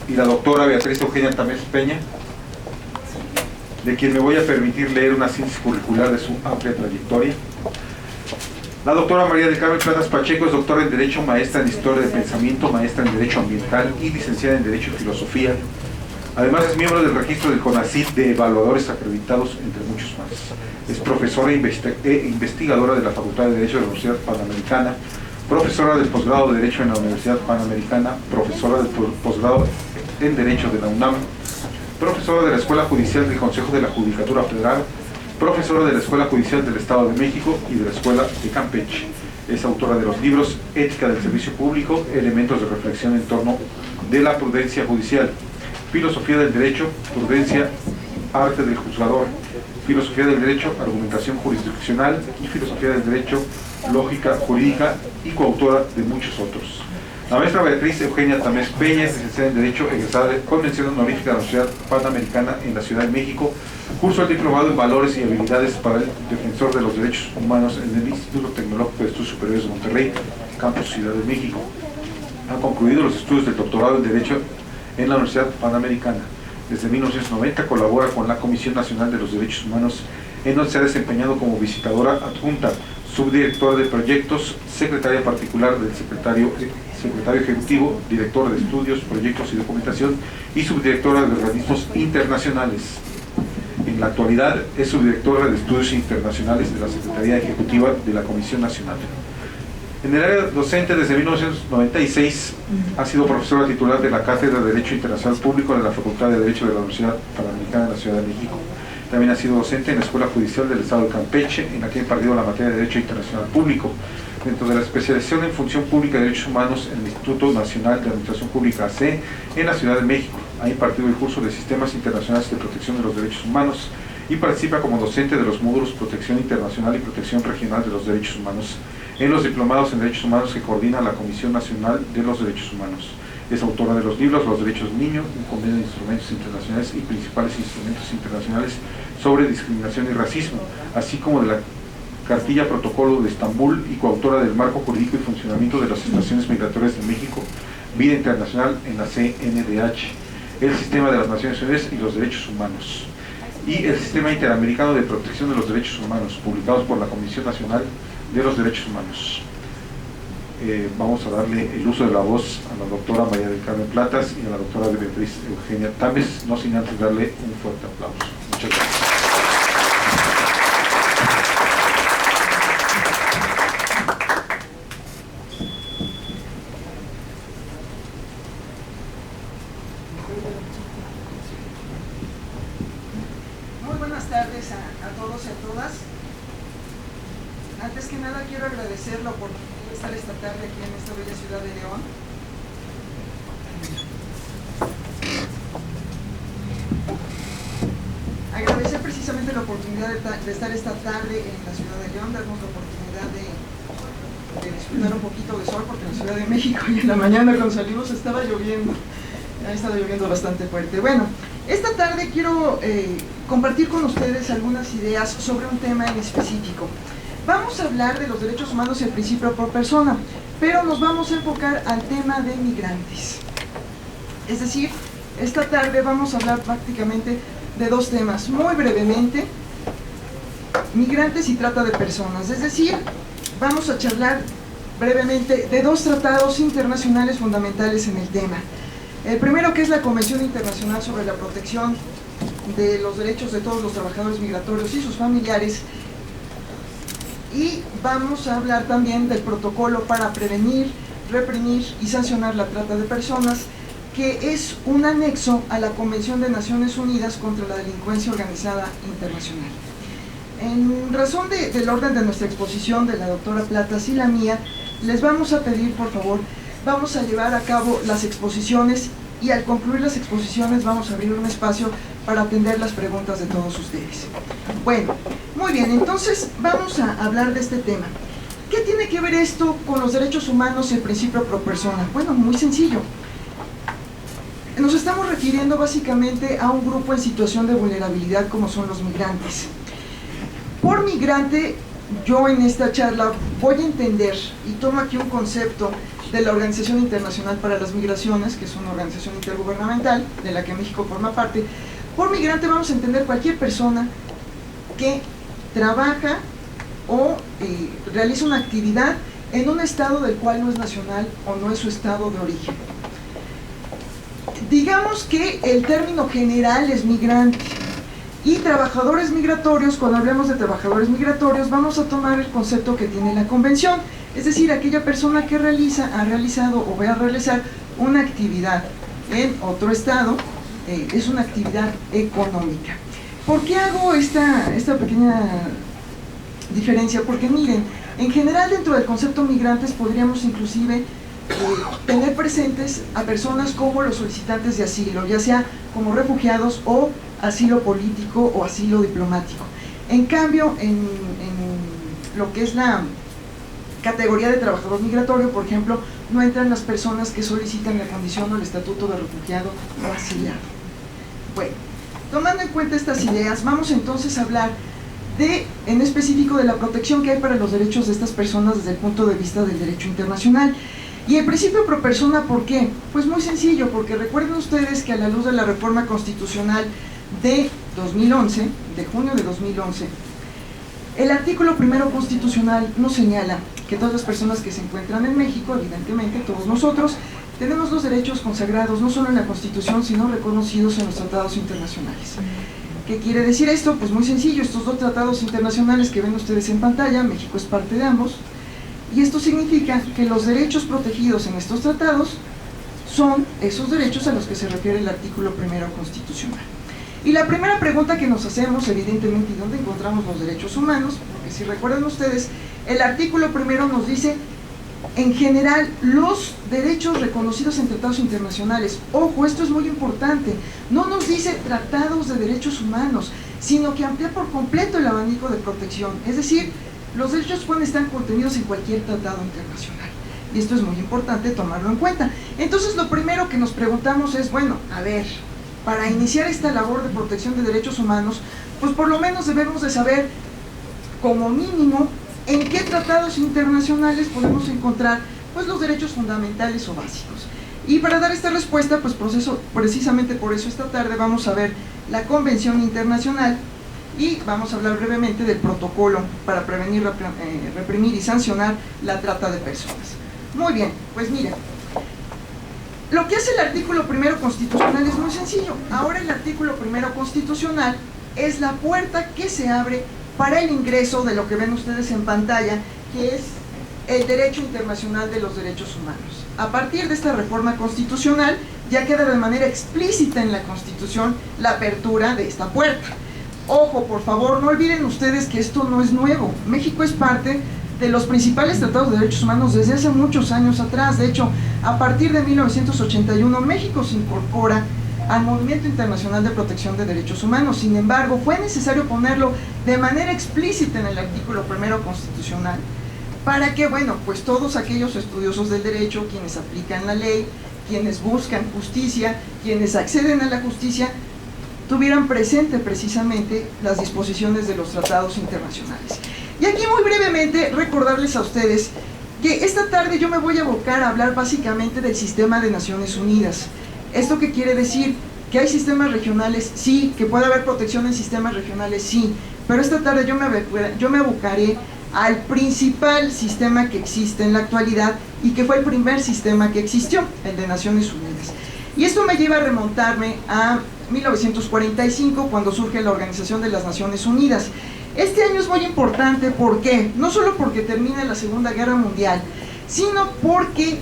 y la doctora Beatriz Eugenia Tamés Peña, de quien me voy a permitir leer una síntesis curricular de su amplia trayectoria. La doctora María del Carmen Platas Pacheco es doctora en Derecho, maestra en Historia de Pensamiento, maestra en Derecho Ambiental y licenciada en Derecho y Filosofía. Además es miembro del registro del CONACYT de evaluadores acreditados, entre muchos más. Es profesora e investigadora de la Facultad de Derecho de la Universidad Panamericana, profesora del posgrado de Derecho en la Universidad Panamericana, profesora del posgrado en Derecho de la UNAM, profesora de la Escuela Judicial del Consejo de la Judicatura Federal, profesora de la Escuela Judicial del Estado de México y de la Escuela de Campeche. Es autora de los libros Ética del Servicio Público, Elementos de Reflexión en torno de la Prudencia Judicial, Filosofía del Derecho, Prudencia, Arte del Juzgador, Filosofía del Derecho, Argumentación Jurisdiccional y Filosofía del Derecho, Lógica Jurídica, y coautora de muchos otros. La maestra Beatriz Eugenia Tamés Peña es licenciada en Derecho, egresada con mención honorífica de la Universidad Panamericana en la Ciudad de México. Cursó el diplomado en Valores y Habilidades para el Defensor de los Derechos Humanos en el Instituto Tecnológico de Estudios Superiores de Monterrey, Campus Ciudad de México. Ha concluido los estudios del doctorado en Derecho en la Universidad Panamericana. Desde 1990 colabora con la Comisión Nacional de los Derechos Humanos, en donde se ha desempeñado como visitadora adjunta, subdirectora de proyectos, secretaria particular del secretario ejecutivo, directora de estudios, proyectos y documentación y subdirectora de organismos internacionales. En la actualidad es subdirectora de estudios internacionales de la Secretaría Ejecutiva de la Comisión Nacional. En el área docente, desde 1996 ha sido profesora titular de la Cátedra de Derecho Internacional Público de la Facultad de Derecho de la Universidad Panamericana de la Ciudad de México. También ha sido docente en la Escuela Judicial del Estado de Campeche, en la que ha impartido la materia de Derecho Internacional Público. Dentro de la especialización en Función Pública y Derechos Humanos en el Instituto Nacional de Administración Pública AC, en la Ciudad de México. Ha impartido el curso de Sistemas Internacionales de Protección de los Derechos Humanos y participa como docente de los módulos Protección Internacional y Protección Regional de los Derechos Humanos en los diplomados en Derechos Humanos que coordina la Comisión Nacional de los Derechos Humanos. Es autora de los libros Los Derechos del Niño, un convenio de instrumentos internacionales y principales instrumentos internacionales sobre discriminación y racismo, así como de la Cartilla Protocolo de Estambul, y coautora del Marco Jurídico y Funcionamiento de las Estaciones Migratorias de México, Vida Internacional en la CNDH, el Sistema de las Naciones Unidas y los Derechos Humanos, y el Sistema Interamericano de Protección de los Derechos Humanos, publicados por la Comisión Nacional de los Derechos Humanos. Vamos a darle el uso de la voz a la doctora María del Carmen Platas y a la doctora Beatriz Eugenia Tamés, no sin antes darle un fuerte aplauso. Muchas gracias. Muy buenas tardes a todos y a todas. Antes que nada quiero agradecer la oportunidad de estar esta tarde aquí en esta bella ciudad de León. Agradecer precisamente la oportunidad de estar esta tarde en la ciudad de León, darnos la oportunidad de disfrutar un poquito de sol, porque en la Ciudad de México y en la mañana cuando salimos estaba lloviendo, ha estado lloviendo bastante fuerte. Bueno, esta tarde quiero compartir con ustedes algunas ideas sobre un tema en específico. Vamos a hablar de los derechos humanos y el principio por persona, pero nos vamos a enfocar al tema de migrantes. Es decir, esta tarde vamos a hablar prácticamente de dos temas, muy brevemente: migrantes y trata de personas. Es decir, vamos a charlar brevemente de dos tratados internacionales fundamentales en el tema. El primero, que es la Convención Internacional sobre la Protección de los Derechos de todos los trabajadores migratorios y sus familiares, y vamos a hablar también del protocolo para prevenir, reprimir y sancionar la trata de personas, que es un anexo a la Convención de Naciones Unidas contra la Delincuencia Organizada Internacional. En razón del orden de nuestra exposición, de la doctora Platas y la mía, les vamos a pedir, por favor, vamos a llevar a cabo las exposiciones, y al concluir las exposiciones vamos a abrir un espacio para atender las preguntas de todos ustedes. Bueno, muy bien, entonces vamos a hablar de este tema. ¿Qué tiene que ver esto con los derechos humanos y el principio pro persona? Bueno, muy sencillo. Nos estamos refiriendo básicamente a un grupo en situación de vulnerabilidad, como son los migrantes. Por migrante, yo en esta charla voy a entender, y tomo aquí un concepto de la Organización Internacional para las Migraciones, que es una organización intergubernamental de la que México forma parte. Por migrante vamos a entender cualquier persona que trabaja o realiza una actividad en un estado del cual no es nacional o no es su estado de origen. Digamos que el término general es migrante. Y trabajadores migratorios, cuando hablemos de trabajadores migratorios, vamos a tomar el concepto que tiene la Convención, es decir, aquella persona que ha realizado o va a realizar una actividad en otro estado, es una actividad económica. ¿Por qué hago esta pequeña diferencia? Porque miren, en general dentro del concepto migrantes podríamos inclusive tener presentes a personas como los solicitantes de asilo, ya sea como refugiados o asilo político o asilo diplomático. En cambio, en lo que es la categoría de trabajador migratorio, por ejemplo, no entran las personas que solicitan la condición o el estatuto de refugiado o asiliado. Bueno, tomando en cuenta estas ideas, vamos entonces a hablar en específico de la protección que hay para los derechos de estas personas desde el punto de vista del derecho internacional. Y el principio pro persona, ¿por qué? Pues muy sencillo, porque recuerden ustedes que a la luz de la reforma constitucional de 2011, de junio de 2011, el artículo primero constitucional nos señala que todas las personas que se encuentran en México, evidentemente todos nosotros, tenemos los derechos consagrados no solo en la Constitución, sino reconocidos en los tratados internacionales. ¿Qué quiere decir esto? Pues muy sencillo, estos dos tratados internacionales que ven ustedes en pantalla, México es parte de ambos, y esto significa que los derechos protegidos en estos tratados son esos derechos a los que se refiere el artículo primero constitucional. Y la primera pregunta que nos hacemos, evidentemente, ¿y dónde encontramos los derechos humanos? Porque si recuerdan ustedes, el artículo primero nos dice, en general, los derechos reconocidos en tratados internacionales. Ojo, esto es muy importante, no nos dice tratados de derechos humanos, sino que amplía por completo el abanico de protección, es decir, los derechos pueden estar contenidos en cualquier tratado internacional. Y esto es muy importante tomarlo en cuenta. Entonces, lo primero que nos preguntamos es, bueno, a ver, para iniciar esta labor de protección de derechos humanos, pues por lo menos debemos de saber, como mínimo, en qué tratados internacionales podemos encontrar pues los derechos fundamentales o básicos. Y para dar esta respuesta, pues precisamente por eso esta tarde vamos a ver la Convención Internacional y vamos a hablar brevemente del protocolo para prevenir, reprimir y sancionar la trata de personas. Muy bien, pues miren, lo que hace el artículo primero constitucional es muy sencillo. Ahora el artículo primero constitucional es la puerta que se abre para el ingreso de lo que ven ustedes en pantalla, que es el derecho internacional de los derechos humanos. A partir de esta reforma constitucional, ya queda de manera explícita en la Constitución la apertura de esta puerta. Ojo, por favor, no olviden ustedes que esto no es nuevo. México es parte de los principales tratados de derechos humanos desde hace muchos años atrás. De hecho, a partir de 1981, México se incorpora al Movimiento Internacional de Protección de Derechos Humanos. Sin embargo, fue necesario ponerlo de manera explícita en el artículo primero constitucional para que, bueno, pues todos aquellos estudiosos del derecho, quienes aplican la ley, quienes buscan justicia, quienes acceden a la justicia, tuvieran presente precisamente las disposiciones de los tratados internacionales. Y aquí muy brevemente recordarles a ustedes que esta tarde yo me voy a abocar a hablar básicamente del sistema de Naciones Unidas. ¿Esto qué quiere decir? ¿Que hay sistemas regionales? Sí. ¿Que puede haber protección en sistemas regionales? Sí. Pero esta tarde yo me abocaré al principal sistema que existe en la actualidad y que fue el primer sistema que existió, el de Naciones Unidas. Y esto me lleva a remontarme a 1945, cuando surge la Organización de las Naciones Unidas. Este año es muy importante, ¿por qué? No solo porque termina la Segunda Guerra Mundial, sino porque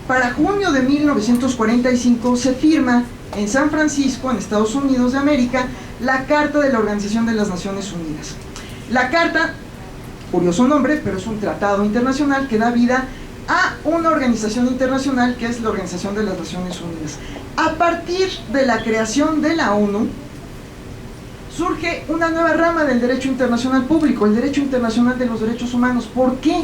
para junio de 1945 se firma en San Francisco, en Estados Unidos de América, la Carta de la Organización de las Naciones Unidas. La Carta, curioso nombre, pero es un tratado internacional que da vida a una organización internacional que es la Organización de las Naciones Unidas. A partir de la creación de la ONU, surge una nueva rama del derecho internacional público, el derecho internacional de los derechos humanos. ¿Por qué?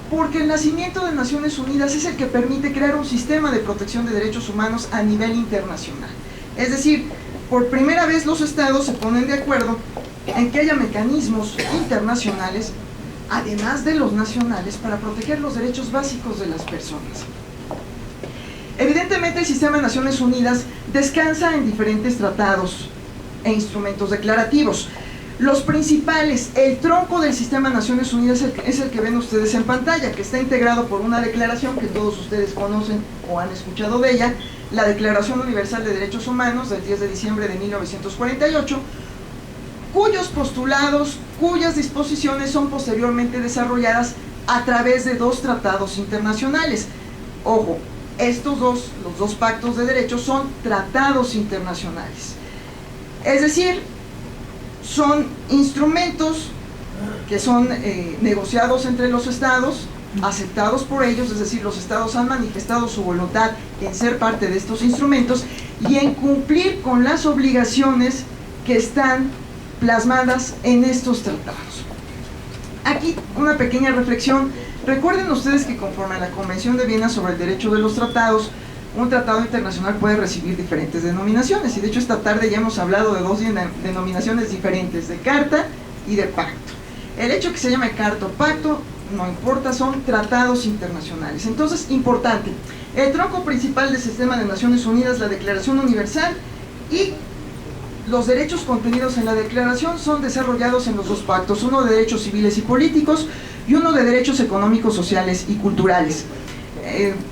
Porque el nacimiento de Naciones Unidas es el que permite crear un sistema de protección de derechos humanos a nivel internacional. Es decir, por primera vez los estados se ponen de acuerdo en que haya mecanismos internacionales, además de los nacionales, para proteger los derechos básicos de las personas. Evidentemente el sistema de Naciones Unidas descansa en diferentes tratados e instrumentos declarativos. Los principales, el tronco del sistema de Naciones Unidas es el que ven ustedes en pantalla, que está integrado por una declaración que todos ustedes conocen o han escuchado de ella, la Declaración Universal de Derechos Humanos del 10 de diciembre de 1948, cuyos postulados, cuyas disposiciones son posteriormente desarrolladas a través de dos tratados internacionales. Ojo, los dos pactos de derechos son tratados internacionales. Es decir, son instrumentos que son negociados entre los estados, aceptados por ellos, es decir, los estados han manifestado su voluntad en ser parte de estos instrumentos y en cumplir con las obligaciones que están plasmadas en estos tratados. Aquí una pequeña reflexión. Recuerden ustedes que conforme a la Convención de Viena sobre el Derecho de los Tratados, un tratado internacional puede recibir diferentes denominaciones, y de hecho esta tarde ya hemos hablado de dos denominaciones diferentes, de carta y de pacto. El hecho que se llame carta o pacto no importa, son tratados internacionales. Entonces, importante, el tronco principal del sistema de Naciones Unidas, la Declaración Universal, y los derechos contenidos en la declaración son desarrollados en los dos pactos, uno de derechos civiles y políticos y uno de derechos económicos, sociales y culturales.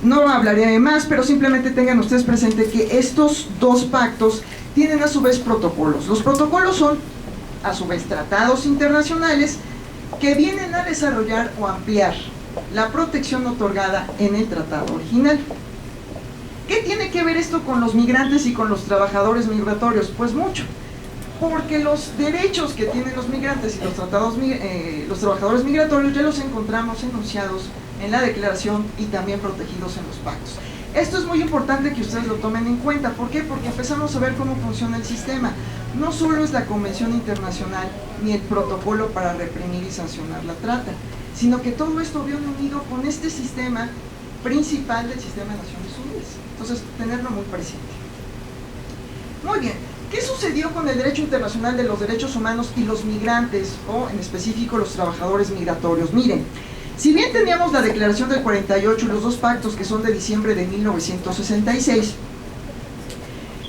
No hablaré más, pero simplemente tengan ustedes presente que estos dos pactos tienen a su vez protocolos. Los protocolos son a su vez tratados internacionales que vienen a desarrollar o ampliar la protección otorgada en el tratado original. ¿Qué tiene que ver esto con los migrantes y con los trabajadores migratorios? Pues mucho, porque los derechos que tienen los migrantes y los trabajadores migratorios ya los encontramos enunciados en la declaración y también protegidos en los pactos. Esto es muy importante que ustedes lo tomen en cuenta. ¿Por qué? Porque empezamos a ver cómo funciona el sistema. No solo es la Convención Internacional ni el protocolo para reprimir y sancionar la trata, sino que todo esto viene unido con este sistema principal del sistema de Naciones Unidas. Entonces, tenerlo muy presente. Muy bien, ¿qué sucedió con el derecho internacional de los derechos humanos y los migrantes, o en específico los trabajadores migratorios? Miren, si bien teníamos la Declaración del 48 y los dos pactos que son de diciembre de 1966,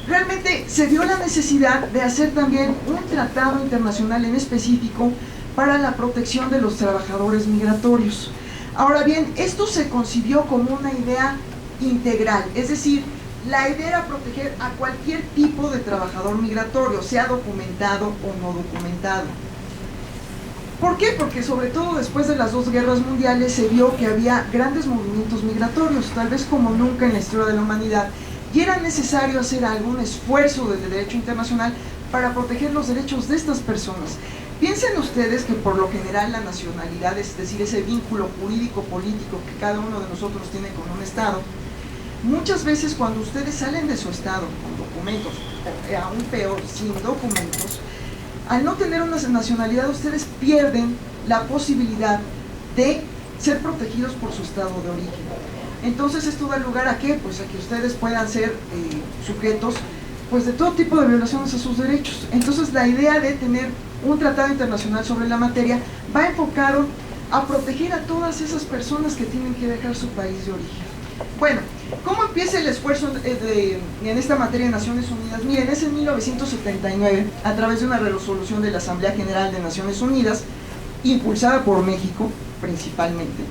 realmente se dio la necesidad de hacer también un tratado internacional en específico para la protección de los trabajadores migratorios. Ahora bien, esto se concibió como una idea integral, es decir, la idea era proteger a cualquier tipo de trabajador migratorio, sea documentado o no documentado. ¿Por qué? Porque sobre todo después de las dos guerras mundiales se vio que había grandes movimientos migratorios, tal vez como nunca en la historia de la humanidad, y era necesario hacer algún esfuerzo del derecho internacional para proteger los derechos de estas personas. Piensen ustedes que por lo general la nacionalidad, es decir, ese vínculo jurídico-político que cada uno de nosotros tiene con un Estado, muchas veces cuando ustedes salen de su Estado con documentos, o aún peor, sin documentos, al no tener una nacionalidad ustedes pierden la posibilidad de ser protegidos por su Estado de origen. Entonces esto da lugar a ¿qué? Pues a que ustedes puedan ser sujetos pues de todo tipo de violaciones a sus derechos. Entonces la idea de tener un tratado internacional sobre la materia va enfocado a proteger a todas esas personas que tienen que dejar su país de origen. Bueno, ¿cómo empieza el esfuerzo en esta materia de Naciones Unidas? Miren, es en 1979, a través de una resolución de la Asamblea General de Naciones Unidas, impulsada por México principalmente,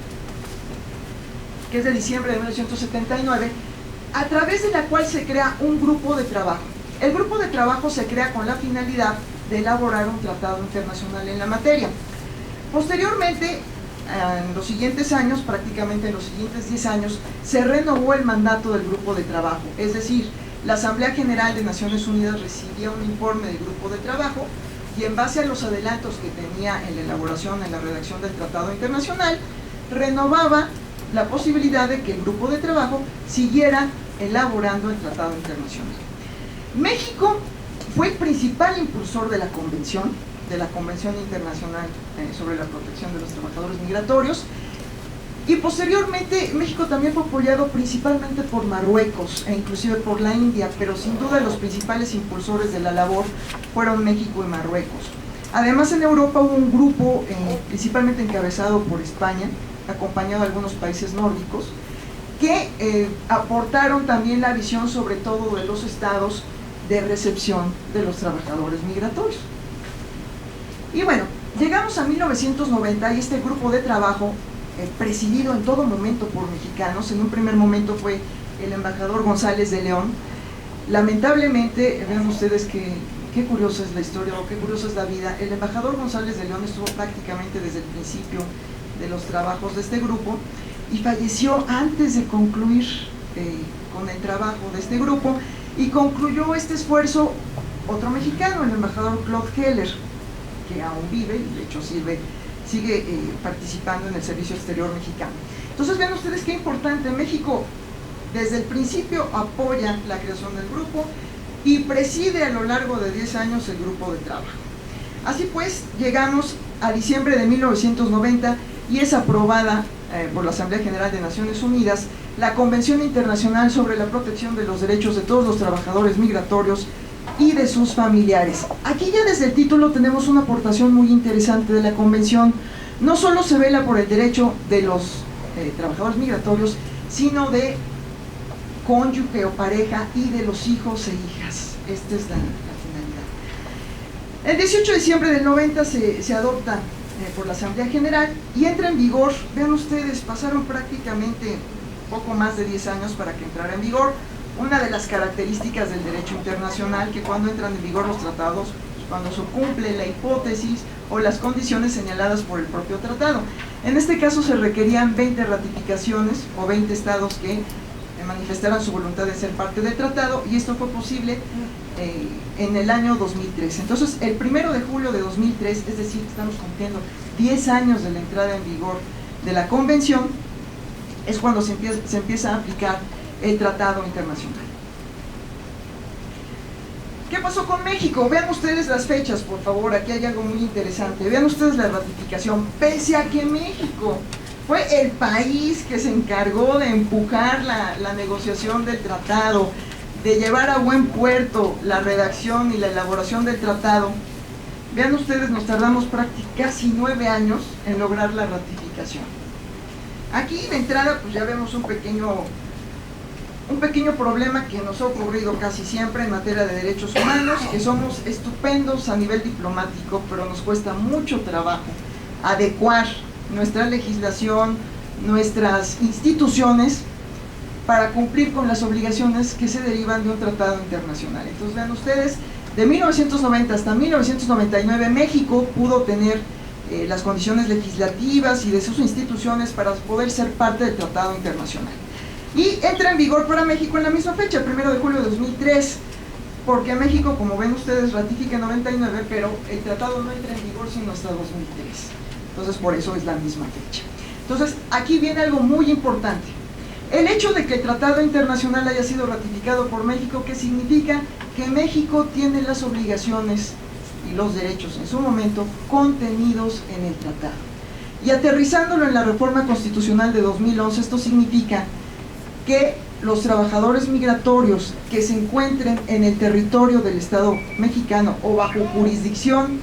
que es de diciembre de 1979, a través de la cual se crea un grupo de trabajo. El grupo de trabajo se crea con la finalidad de elaborar un tratado internacional en la materia. Posteriormente, en los siguientes años, prácticamente en los siguientes 10 años, se renovó el mandato del grupo de trabajo, es decir, la Asamblea General de Naciones Unidas recibía un informe del grupo de trabajo y en base a los adelantos que tenía en la elaboración, en la redacción del tratado internacional, renovaba la posibilidad de que el grupo de trabajo siguiera elaborando el tratado internacional. México fue el principal impulsor de la Convención Internacional sobre la Protección de los Trabajadores Migratorios, y posteriormente México también fue apoyado principalmente por Marruecos e inclusive por la India, pero sin duda los principales impulsores de la labor fueron México y Marruecos. Además, en Europa hubo un grupo principalmente encabezado por España, acompañado de algunos países nórdicos, que aportaron también la visión sobre todo de los estados de recepción de los trabajadores migratorios. Y bueno, llegamos a 1990 y este grupo de trabajo, presidido en todo momento por mexicanos, en un primer momento fue el embajador González de León. Lamentablemente, vean ustedes qué curiosa es la historia o qué curiosa es la vida. El embajador González de León estuvo prácticamente desde el principio de los trabajos de este grupo y falleció antes de concluir con el trabajo de este grupo, y concluyó este esfuerzo otro mexicano, el embajador Claude Heller, que aún vive y de hecho sigue participando en el servicio exterior mexicano. Entonces vean ustedes qué importante. México desde el principio apoya la creación del grupo y preside a lo largo de 10 años el grupo de trabajo. Así pues, llegamos a diciembre de 1990 y es aprobada por la Asamblea General de Naciones Unidas la Convención Internacional sobre la Protección de los Derechos de todos los trabajadores migratorios y de sus familiares. Aquí ya desde el título tenemos una aportación muy interesante de la Convención. No solo se vela por el derecho de los trabajadores migratorios, sino de cónyuge o pareja y de los hijos e hijas. Esta es la finalidad. El 18 de diciembre del 90 se adopta por la Asamblea General y entra en vigor. Vean ustedes, pasaron prácticamente poco más de 10 años para que entrara en vigor. Una de las características del derecho internacional, que cuando entran en vigor los tratados, cuando se cumple la hipótesis o las condiciones señaladas por el propio tratado. En este caso se requerían 20 ratificaciones o 20 estados que manifestaran su voluntad de ser parte del tratado, y esto fue posible en el año 2003. Entonces, el 1 de julio de 2003, es decir, estamos cumpliendo 10 años de la entrada en vigor de la Convención, es cuando se empieza a aplicar el Tratado Internacional. ¿Qué pasó con México? Vean ustedes las fechas, por favor. Aquí hay algo muy interesante. Vean ustedes la ratificación. Pese a que México fue el país que se encargó de empujar la negociación del tratado, de llevar a buen puerto la redacción y la elaboración del tratado, vean ustedes, nos tardamos casi 9 años en lograr la ratificación. Aquí de entrada pues ya vemos un pequeño problema que nos ha ocurrido casi siempre en materia de derechos humanos, que somos estupendos a nivel diplomático, pero nos cuesta mucho trabajo adecuar nuestra legislación, nuestras instituciones, para cumplir con las obligaciones que se derivan de un tratado internacional. Entonces vean ustedes, de 1990 hasta 1999 México pudo tener las condiciones legislativas y de sus instituciones para poder ser parte del tratado internacional. Y entra en vigor para México en la misma fecha, el 1 de julio de 2003, porque México, como ven ustedes, ratifica en 99, pero el tratado no entra en vigor sino hasta 2003. Entonces por eso es la misma fecha. Entonces aquí viene algo muy importante. El hecho de que el tratado internacional haya sido ratificado por México, ¿qué significa? Que México tiene las obligaciones y los derechos en su momento contenidos en el tratado. Y aterrizándolo en la reforma constitucional de 2011, esto significa que los trabajadores migratorios que se encuentren en el territorio del Estado mexicano o bajo jurisdicción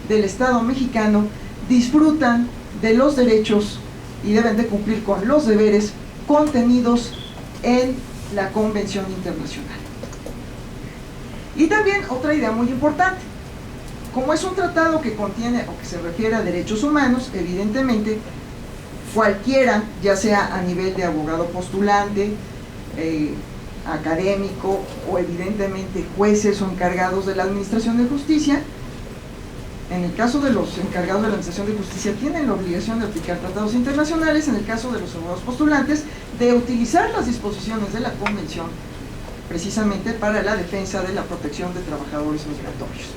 del Estado mexicano disfrutan de los derechos y deben de cumplir con los deberes contenidos en la Convención Internacional. Y también otra idea muy importante: como es un tratado que contiene o que se refiere a derechos humanos, evidentemente cualquiera, ya sea a nivel de abogado postulante, académico o evidentemente jueces o encargados de la administración de justicia, en el caso de los encargados de la administración de justicia tienen la obligación de aplicar tratados internacionales, en el caso de los abogados postulantes de utilizar las disposiciones de la Convención precisamente para la defensa de la protección de trabajadores migratorios.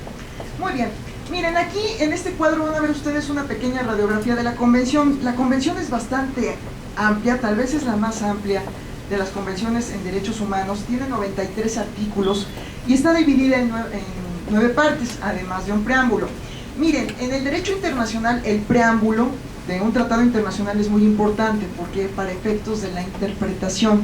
Muy bien, miren, aquí en este cuadro van a ver ustedes una pequeña radiografía de la Convención. La Convención es bastante amplia, tal vez es la más amplia de las convenciones en derechos humanos, tiene 93 artículos y está dividida en 9 partes, además de un preámbulo. Miren, en el derecho internacional el preámbulo de un tratado internacional es muy importante porque para efectos de la interpretación.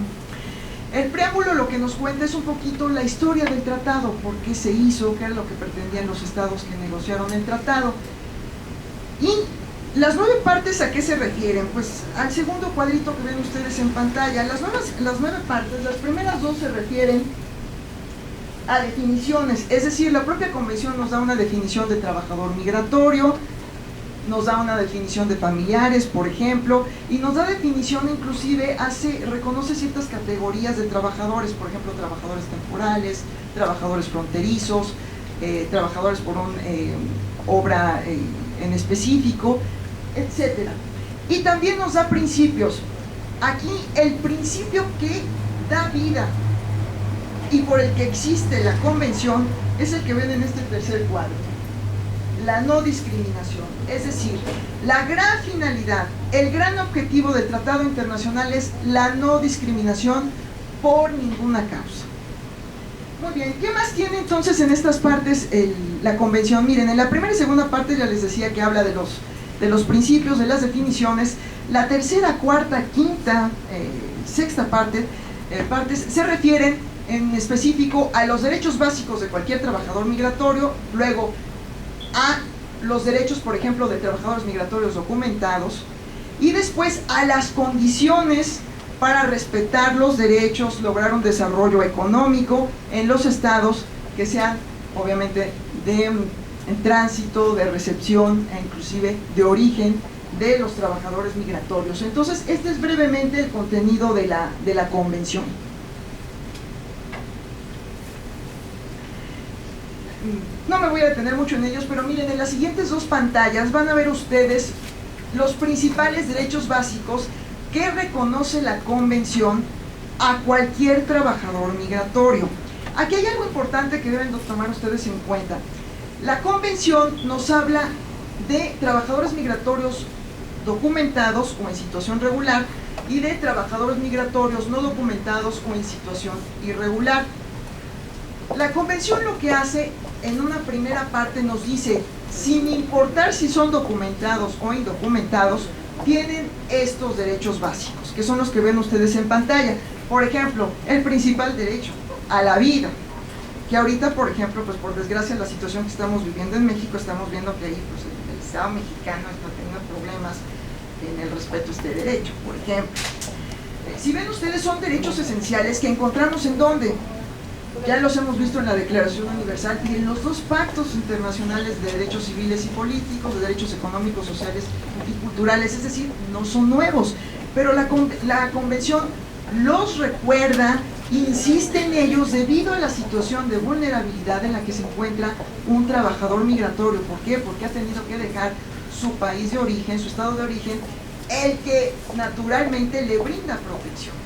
El preámbulo lo que nos cuenta es un poquito la historia del tratado, por qué se hizo, qué era lo que pretendían los estados que negociaron el tratado. Y Las 9 partes, ¿a qué se refieren? Pues al segundo cuadrito que ven ustedes en pantalla. Las 9 partes, las primeras 2 se refieren a definiciones, es decir, la propia convención nos da una definición de trabajador migratorio, nos da una definición de familiares, por ejemplo, y nos da definición, inclusive reconoce ciertas categorías de trabajadores, por ejemplo, trabajadores temporales, trabajadores fronterizos, trabajadores por una obra en específico, etcétera. Y también nos da principios. Aquí el principio que da vida y por el que existe la convención es el que ven en este tercer cuadro: la no discriminación. Es decir, la gran finalidad, el gran objetivo del tratado internacional es la no discriminación por ninguna causa. Muy bien, ¿qué más tiene entonces en estas partes la convención? Miren, en la primera y segunda parte ya les decía que habla de los principios, de las definiciones. La tercera, cuarta, quinta, sexta partes se refieren en específico a los derechos básicos de cualquier trabajador migratorio, luego a los derechos, por ejemplo, de trabajadores migratorios documentados, y después a las condiciones para respetar los derechos, lograr un desarrollo económico en los estados que sean, obviamente, de tránsito, de recepción e inclusive de origen de los trabajadores migratorios. Entonces, este es brevemente el contenido de la convención. No me voy a detener mucho en ellos, pero miren, en las siguientes 2 pantallas van a ver ustedes los principales derechos básicos que reconoce la convención a cualquier trabajador migratorio. Aquí hay algo importante que deben tomar ustedes en cuenta. La convención nos habla de trabajadores migratorios documentados o en situación regular y de trabajadores migratorios no documentados o en situación irregular. La convención lo que hace en una primera parte nos dice, sin importar si son documentados o indocumentados, tienen estos derechos básicos, que son los que ven ustedes en pantalla. Por ejemplo, el principal derecho a la vida, que ahorita, por ejemplo, pues por desgracia, la situación que estamos viviendo en México, estamos viendo que ahí pues, el Estado mexicano está teniendo problemas en el respeto a este derecho, por ejemplo. Si ven ustedes, son derechos esenciales que encontramos ¿en dónde? Ya los hemos visto en la Declaración Universal y en los 2 pactos internacionales de derechos civiles y políticos, de derechos económicos, sociales y culturales, es decir, no son nuevos, pero la Convención los recuerda, insiste en ellos debido a la situación de vulnerabilidad en la que se encuentra un trabajador migratorio. ¿Por qué? Porque ha tenido que dejar su país de origen, su estado de origen, el que naturalmente le brinda protección.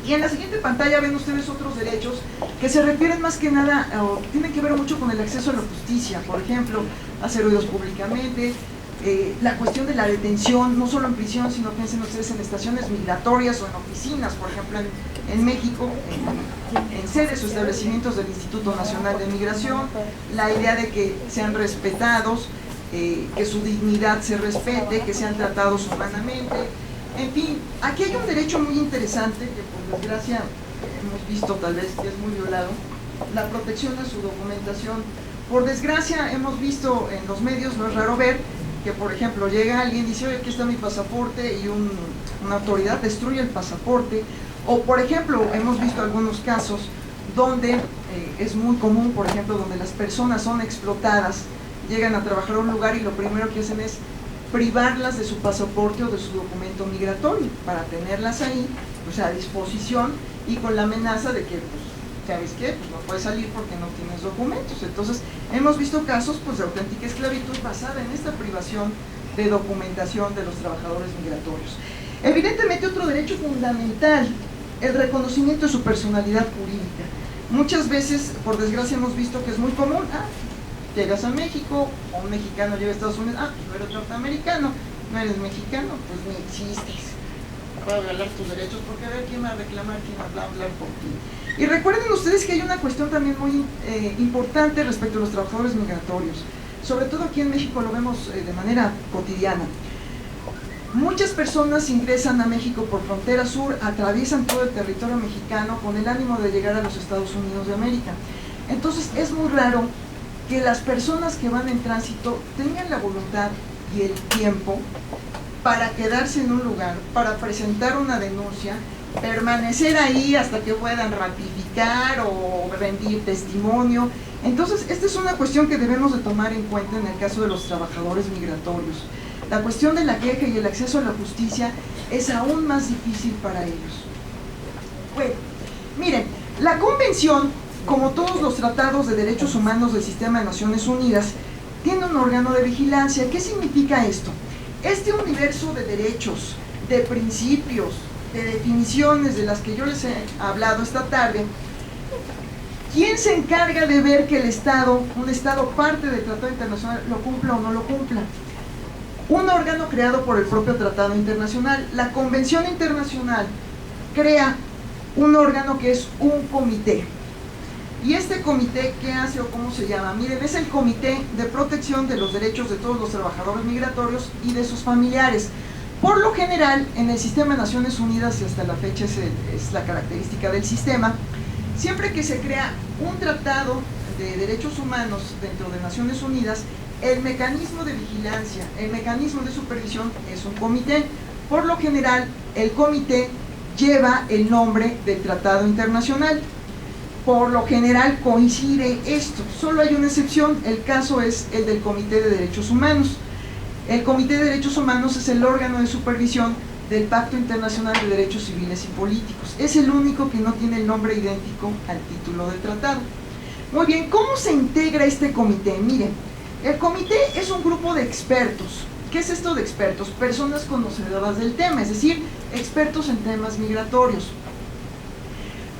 Y en la siguiente pantalla ven ustedes otros derechos que se refieren más que nada, o tienen que ver mucho con el acceso a la justicia, por ejemplo, a ser oídos públicamente, la cuestión de la detención, no solo en prisión, sino piensen ustedes en estaciones migratorias o en oficinas, por ejemplo, en México, en sedes o establecimientos del Instituto Nacional de Migración, la idea de que sean respetados, que su dignidad se respete, que sean tratados humanamente. En fin, aquí hay un derecho muy interesante que por desgracia hemos visto tal vez que es muy violado, la protección de su documentación. Por desgracia hemos visto en los medios, no es raro ver, que por ejemplo llega alguien y dice, oye, aquí está mi pasaporte, y una autoridad destruye el pasaporte. O por ejemplo, hemos visto algunos casos donde es muy común, por ejemplo, donde las personas son explotadas, llegan a trabajar a un lugar y lo primero que hacen es privarlas de su pasaporte o de su documento migratorio para tenerlas ahí, o sea, a disposición, y con la amenaza de que, pues, ¿sabes qué? Pues no puedes salir porque no tienes documentos. Entonces, hemos visto casos pues, de auténtica esclavitud basada en esta privación de documentación de los trabajadores migratorios. Evidentemente, otro derecho fundamental, el reconocimiento de su personalidad jurídica. Muchas veces, por desgracia, hemos visto que es muy común, llegas a México, o un mexicano llega a Estados Unidos, pues no eres norteamericano, no eres mexicano, pues ni existes. Puedo violar tus derechos porque a ver quién va a reclamar, quién va a hablar por ti. Y recuerden ustedes que hay una cuestión también muy importante respecto a los trabajadores migratorios. Sobre todo aquí en México lo vemos de manera cotidiana. Muchas personas ingresan a México por frontera sur, atraviesan todo el territorio mexicano con el ánimo de llegar a los Estados Unidos de América. Entonces es muy raro que las personas que van en tránsito tengan la voluntad y el tiempo para quedarse en un lugar, para presentar una denuncia, permanecer ahí hasta que puedan ratificar o rendir testimonio. Entonces, esta es una cuestión que debemos de tomar en cuenta en el caso de los trabajadores migratorios. La cuestión de la queja y el acceso a la justicia es aún más difícil para ellos. Bueno, miren, la Convención, como todos los tratados de derechos humanos del Sistema de Naciones Unidas, tiene un órgano de vigilancia. ¿Qué significa esto? Este universo de derechos, de principios, de definiciones de las que yo les he hablado esta tarde, ¿quién se encarga de ver que el Estado, un Estado parte del Tratado Internacional, lo cumpla o no lo cumpla? Un órgano creado por el propio Tratado Internacional. La Convención Internacional crea un órgano que es un comité. ¿Y este comité qué hace o cómo se llama? Miren, es el Comité de Protección de los Derechos de todos los trabajadores migratorios y de sus familiares. Por lo general, en el sistema de Naciones Unidas, y hasta la fecha es la característica del sistema, siempre que se crea un tratado de derechos humanos dentro de Naciones Unidas, el mecanismo de vigilancia, el mecanismo de supervisión es un comité. Por lo general, el comité lleva el nombre del tratado internacional. Por lo general coincide esto, solo hay una excepción, el caso es el del Comité de Derechos Humanos. El Comité de Derechos Humanos es el órgano de supervisión del Pacto Internacional de Derechos Civiles y Políticos. Es el único que no tiene el nombre idéntico al título del tratado. Muy bien, ¿cómo se integra este comité? Miren, el comité es un grupo de expertos. ¿Qué es esto de expertos? Personas conocedoras del tema, es decir, expertos en temas migratorios.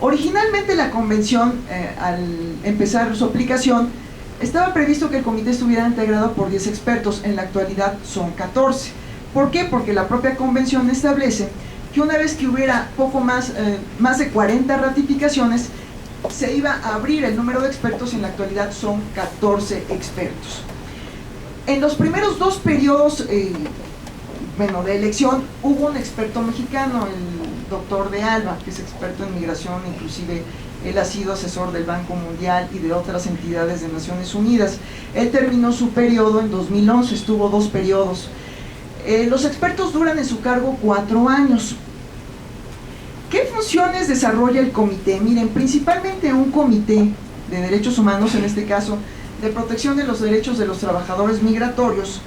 Originalmente la convención, al empezar su aplicación, estaba previsto que el comité estuviera integrado por 10 expertos, en la actualidad son 14. ¿Por qué? Porque la propia convención establece que una vez que hubiera poco más de 40 ratificaciones, se iba a abrir el número de expertos, y en la actualidad son 14 expertos. En los primeros 2 periodos de elección, hubo un experto mexicano, el doctor de Alba, que es experto en migración, inclusive él ha sido asesor del Banco Mundial y de otras entidades de Naciones Unidas. Él terminó su periodo en 2011, estuvo 2 periodos. Los expertos duran en su cargo 4 años. ¿Qué funciones desarrolla el comité? Miren, principalmente un comité de derechos humanos, en este caso, de protección de los derechos de los trabajadores migratorios,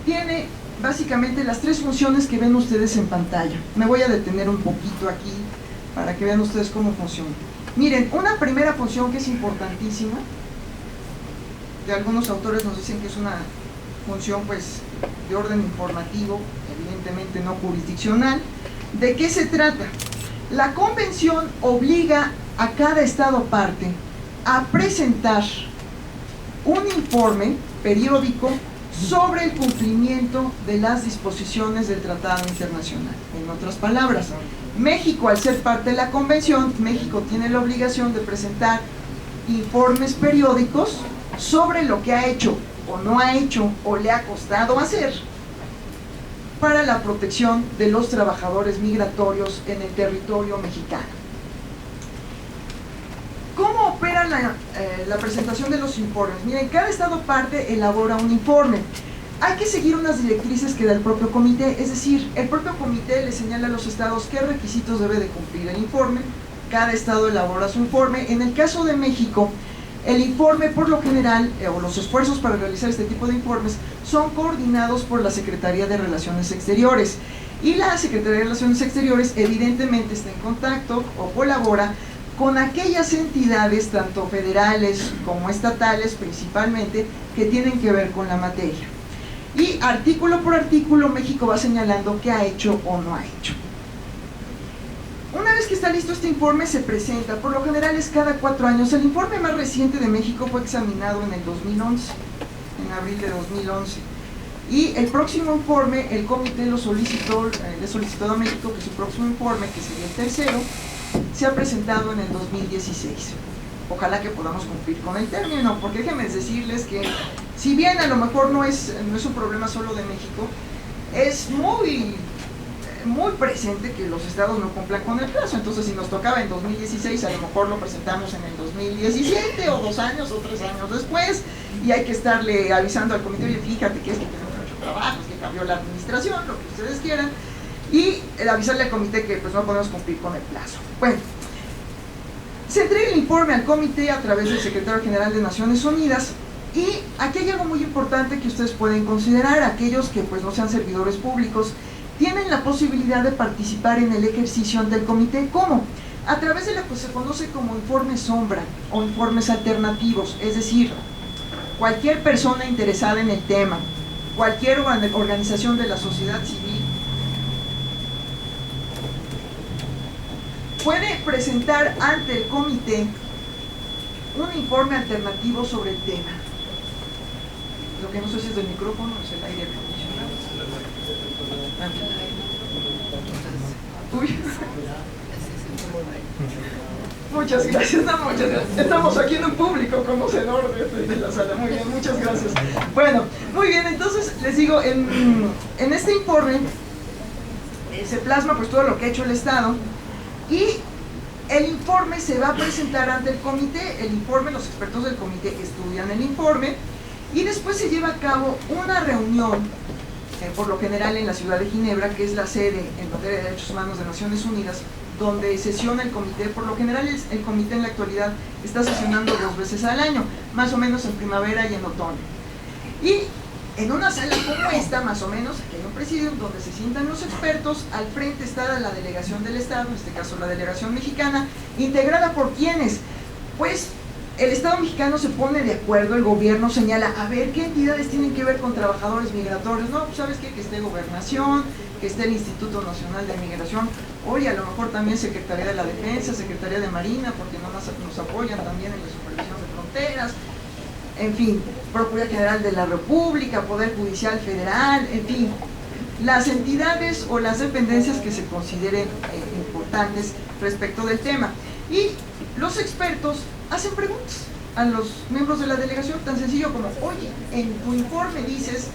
tiene básicamente las 3 funciones que ven ustedes en pantalla. Me voy a detener un poquito aquí para que vean ustedes cómo funciona. Miren, una primera función que es importantísima, que algunos autores nos dicen que es una función pues de orden informativo, evidentemente no jurisdiccional. ¿De qué se trata? La convención obliga a cada estado parte a presentar un informe periódico sobre el cumplimiento de las disposiciones del Tratado Internacional. En otras palabras, México, al ser parte de la convención, México tiene la obligación de presentar informes periódicos sobre lo que ha hecho o no ha hecho o le ha costado hacer para la protección de los trabajadores migratorios en el territorio mexicano. ¿Cómo opera la presentación de los informes? Miren, cada estado parte elabora un informe. Hay que seguir unas directrices que da el propio comité, es decir, el propio comité le señala a los estados qué requisitos debe de cumplir el informe. Cada estado elabora su informe. En el caso de México, el informe por lo general, o los esfuerzos para realizar este tipo de informes, son coordinados por la Secretaría de Relaciones Exteriores. Y la Secretaría de Relaciones Exteriores evidentemente está en contacto o colabora con aquellas entidades, tanto federales como estatales principalmente, que tienen que ver con la materia. Y artículo por artículo México va señalando qué ha hecho o no ha hecho. Una vez que está listo este informe se presenta, por lo general es cada 4 años. El informe más reciente de México fue examinado en el 2011, en abril de 2011. Y el próximo informe, el comité le solicitó a México que su próximo informe, que sería el tercero, se ha presentado en el 2016. Ojalá que podamos cumplir con el término, porque déjenme decirles que si bien a lo mejor no es un problema solo de México, es muy presente que los estados no cumplan con el plazo. Entonces, si nos tocaba en 2016, a lo mejor lo presentamos en el 2017 o 2 años o 3 años después, y hay que estarle avisando al comité: oye, fíjate que es que tenemos mucho trabajos, que cambió la administración, lo que ustedes quieran, y avisarle al comité que pues no podemos cumplir con el plazo. Bueno, se entrega el informe al comité a través del secretario general de Naciones Unidas, y aquí hay algo muy importante que ustedes pueden considerar. Aquellos que pues no sean servidores públicos tienen la posibilidad de participar en el ejercicio ante el comité. ¿Cómo? A través de lo que se conoce como informe sombra o informes alternativos, es decir, cualquier persona interesada en el tema, cualquier organización de la sociedad civil, puede presentar ante el comité un informe alternativo sobre el tema. Lo que no sé si es del micrófono o es el aire acondicionado. Uy. Muchas gracias, no, muchas gracias. Estamos aquí en un público conocedor de la sala. Muy bien, muchas gracias. Bueno, muy bien, entonces les digo, en este informe se plasma pues todo lo que ha hecho el Estado, y el informe se va a presentar ante el comité. El informe, los expertos del comité estudian el informe, y después se lleva a cabo una reunión, por lo general en la ciudad de Ginebra, que es la sede en materia de derechos humanos de Naciones Unidas, donde sesiona el comité. Por lo general el comité en la actualidad está sesionando 2 veces al año, más o menos en primavera y en otoño. Y en una sala como esta, más o menos, aquí hay un presidium donde se sientan los expertos. Al frente está la delegación del Estado, en este caso la delegación mexicana, integrada por ¿quiénes? Pues el Estado mexicano se pone de acuerdo, el gobierno señala, a ver, ¿qué entidades tienen que ver con trabajadores migratorios? No, pues ¿sabes qué? Que esté Gobernación, que esté el Instituto Nacional de Migración, oye, a lo mejor también Secretaría de la Defensa, Secretaría de Marina, porque nos apoyan también en la supervisión de fronteras, en fin, Procuraduría General de la República, Poder Judicial Federal, en fin, las entidades o las dependencias que se consideren importantes respecto del tema. Y los expertos hacen preguntas a los miembros de la delegación, tan sencillo como, oye, en tu informe dices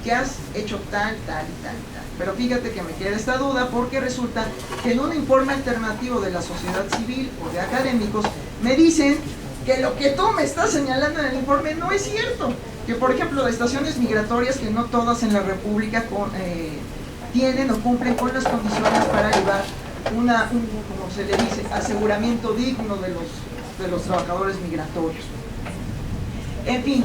que has hecho tal, tal y tal y tal, pero fíjate que me queda esta duda, porque resulta que en un informe alternativo de la sociedad civil o de académicos me dicen que lo que tú me estás señalando en el informe no es cierto, que por ejemplo de estaciones migratorias, que no todas en la República tienen o cumplen con las condiciones para llevar como se le dice, aseguramiento digno de los trabajadores migratorios. En fin,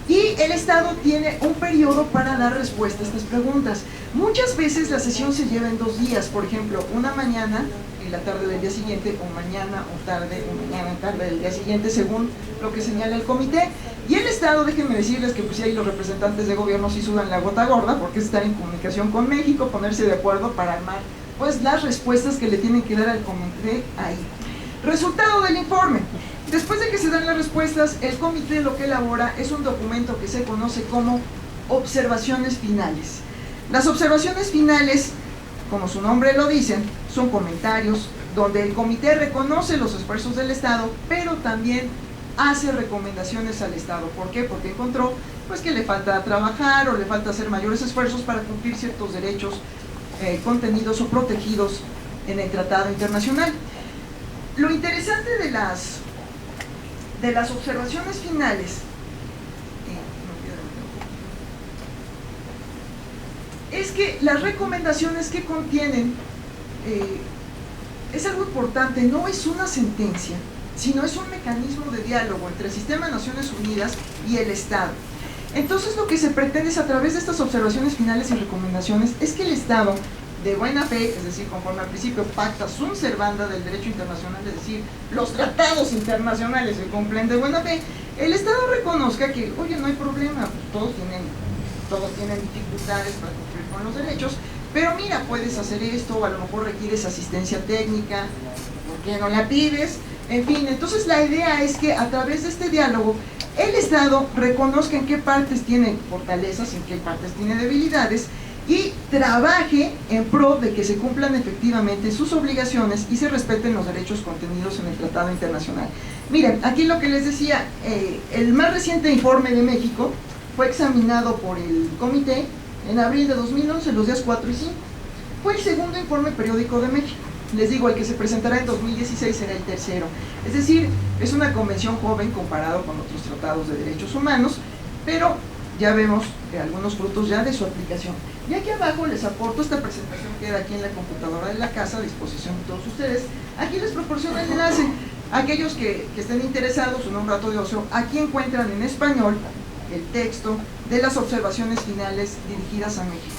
y el Estado tiene un periodo para dar respuesta a estas preguntas. Muchas veces la sesión se lleva en 2 días, por ejemplo, una mañana y la tarde del día siguiente, o mañana o tarde, o mañana y tarde del día siguiente, según lo que señala el comité. Y el Estado, déjenme decirles que pues ahí los representantes de gobierno sí sudan la gota gorda, porque es estar en comunicación con México, ponerse de acuerdo para armar pues las respuestas que le tienen que dar al comité ahí. Resultado del informe. Después de que se dan las respuestas, el comité lo que elabora es un documento que se conoce como observaciones finales. Las observaciones finales, como su nombre lo dicen, son comentarios donde el comité reconoce los esfuerzos del Estado, pero también hace recomendaciones al Estado. ¿Por qué? Porque encontró pues que le falta trabajar o le falta hacer mayores esfuerzos para cumplir ciertos derechos contenidos o protegidos en el tratado internacional. Lo interesante de las observaciones finales es que las recomendaciones que contienen es algo importante, no es una sentencia, sino es un mecanismo de diálogo entre el Sistema de Naciones Unidas y el Estado. Entonces lo que se pretende es, a través de estas observaciones finales y recomendaciones, es que el Estado, de buena fe, es decir, conforme al principio pacta sunt servanda del derecho internacional, es decir, los tratados internacionales se cumplen de buena fe, el Estado reconozca que, oye, no hay problema, pues todos tienen dificultades para cumplir con los derechos, pero mira, puedes hacer esto, o a lo mejor requieres asistencia técnica, ¿por qué no la pides? En fin, entonces la idea es que a través de este diálogo el Estado reconozca en qué partes tiene fortalezas, en qué partes tiene debilidades, y trabaje en pro de que se cumplan efectivamente sus obligaciones y se respeten los derechos contenidos en el Tratado Internacional. Miren, aquí lo que les decía, el más reciente informe de México fue examinado por el comité en abril de 2011, los días 4 y 5. Fue el segundo informe periódico de México. Les digo, el que se presentará en 2016 será el tercero. Es decir, es una convención joven comparado con otros tratados de derechos humanos, pero ya vemos algunos frutos ya de su aplicación. Y aquí abajo les aporto esta presentación que queda aquí en la computadora de la casa a disposición de todos ustedes. Aquí les proporciono el enlace. Aquellos que estén interesados en un rato de ocio, aquí encuentran en español el texto de las observaciones finales dirigidas a México.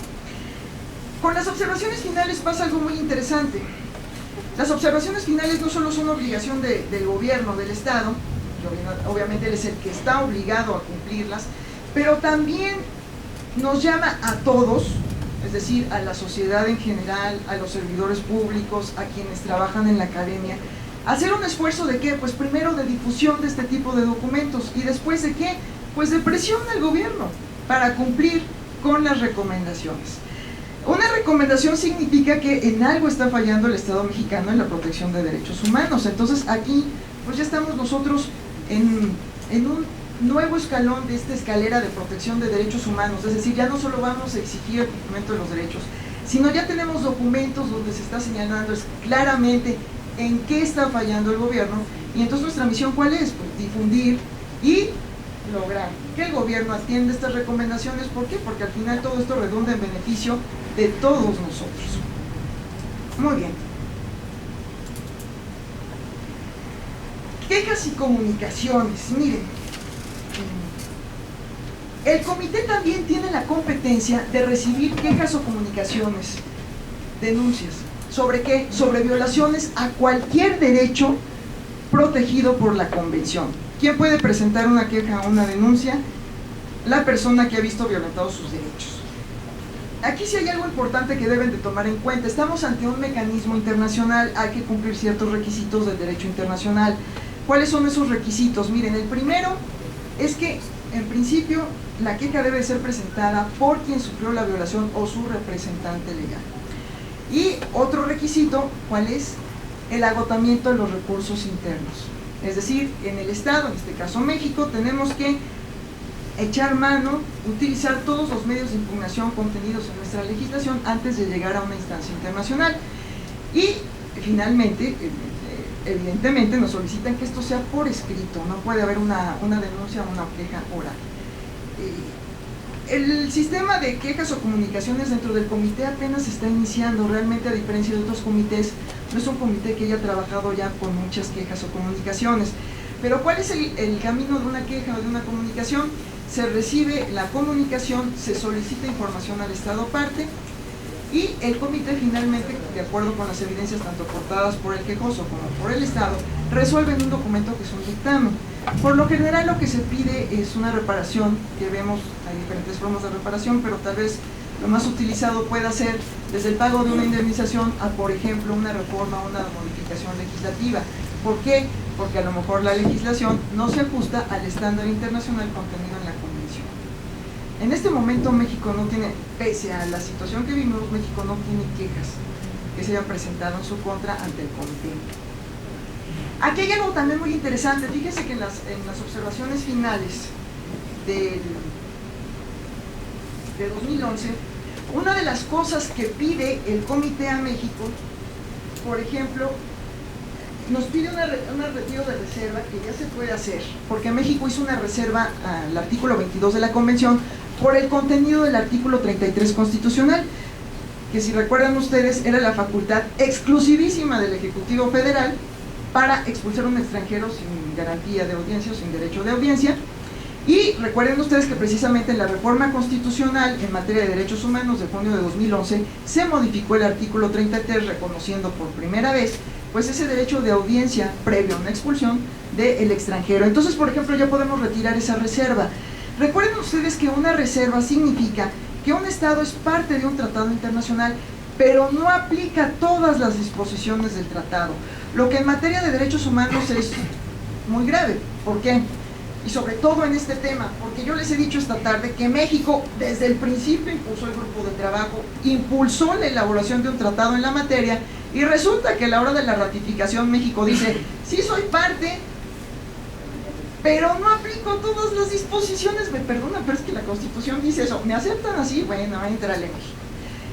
Con las observaciones finales pasa algo muy interesante. Las observaciones finales no solo son obligación del gobierno, del Estado, que obviamente él es el que está obligado a cumplirlas, pero también nos llama a todos, es decir, a la sociedad en general, a los servidores públicos, a quienes trabajan en la academia, a hacer un esfuerzo de ¿qué? Pues primero de difusión de este tipo de documentos y después de ¿qué? Pues de presión al gobierno para cumplir con las recomendaciones. Una recomendación significa que en algo está fallando el Estado mexicano en la protección de derechos humanos. Entonces aquí pues ya estamos nosotros en un nuevo escalón de esta escalera de protección de derechos humanos, es decir, ya no solo vamos a exigir el cumplimiento de los derechos, sino ya tenemos documentos donde se está señalando claramente en qué está fallando el gobierno, y entonces nuestra misión ¿cuál es? Pues difundir y lograr que el gobierno atienda estas recomendaciones. ¿Por qué? Porque al final todo esto redunda en beneficio de todos nosotros. Muy bien. Quejas y comunicaciones. Miren, el comité también tiene la competencia de recibir quejas o comunicaciones, denuncias. ¿Sobre qué? Sobre violaciones a cualquier derecho protegido por la Convención. ¿Quién puede presentar una queja o una denuncia? La persona que ha visto violentados sus derechos. Aquí sí hay algo importante que deben de tomar en cuenta. Estamos ante un mecanismo internacional, hay que cumplir ciertos requisitos del derecho internacional. ¿Cuáles son esos requisitos? Miren, el primero es que, en principio, la queja debe ser presentada por quien sufrió la violación o su representante legal. Y otro requisito, ¿cuál es? El agotamiento de los recursos internos. Es decir, en el Estado, en este caso México, tenemos que echar mano, utilizar todos los medios de impugnación contenidos en nuestra legislación antes de llegar a una instancia internacional. Y finalmente, evidentemente nos solicitan que esto sea por escrito, no puede haber una denuncia o una queja oral. El sistema de quejas o comunicaciones dentro del comité apenas se está iniciando. Realmente, a diferencia de otros comités, no es un comité que haya trabajado ya con muchas quejas o comunicaciones. Pero ¿cuál es el camino de una queja o de una comunicación? Se recibe la comunicación, se solicita información al Estado parte y el comité finalmente, de acuerdo con las evidencias tanto aportadas por el quejoso como por el Estado, resuelve en un documento que es un dictamen. Por lo general lo que se pide es una reparación, que vemos, hay diferentes formas de reparación, pero tal vez lo más utilizado pueda ser desde el pago de una indemnización a, por ejemplo, una reforma o una modificación legislativa. ¿Por qué? Porque a lo mejor la legislación no se ajusta al estándar internacional contenido en la Convención. En este momento México no tiene, pese a la situación que vivimos, México no tiene quejas que se hayan presentado en su contra ante el comité. Aquí hay algo también muy interesante. Fíjense que en las observaciones finales de 2011, una de las cosas que pide el comité a México, por ejemplo, nos pide un retiro de reserva que ya se puede hacer, porque México hizo una reserva al artículo 22 de la Convención por el contenido del artículo 33 constitucional, que si recuerdan ustedes era la facultad exclusivísima del Ejecutivo Federal para expulsar a un extranjero sin garantía de audiencia o sin derecho de audiencia. Y recuerden ustedes que precisamente en la reforma constitucional en materia de derechos humanos de junio de 2011 se modificó el artículo 33 reconociendo por primera vez pues ese derecho de audiencia previo a una expulsión del extranjero. Entonces, por ejemplo, ya podemos retirar esa reserva. Recuerden ustedes que una reserva significa que un Estado es parte de un tratado internacional, pero no aplica todas las disposiciones del tratado, lo que en materia de derechos humanos es muy grave. ¿Por qué? Y sobre todo en este tema, porque yo les he dicho esta tarde que México desde el principio impulsó el grupo de trabajo, impulsó la elaboración de un tratado en la materia, y resulta que a la hora de la ratificación México dice, sí soy parte, pero no aplico todas las disposiciones. Me perdonan, pero es que la Constitución dice eso. ¿Me aceptan así? Bueno, entraremos.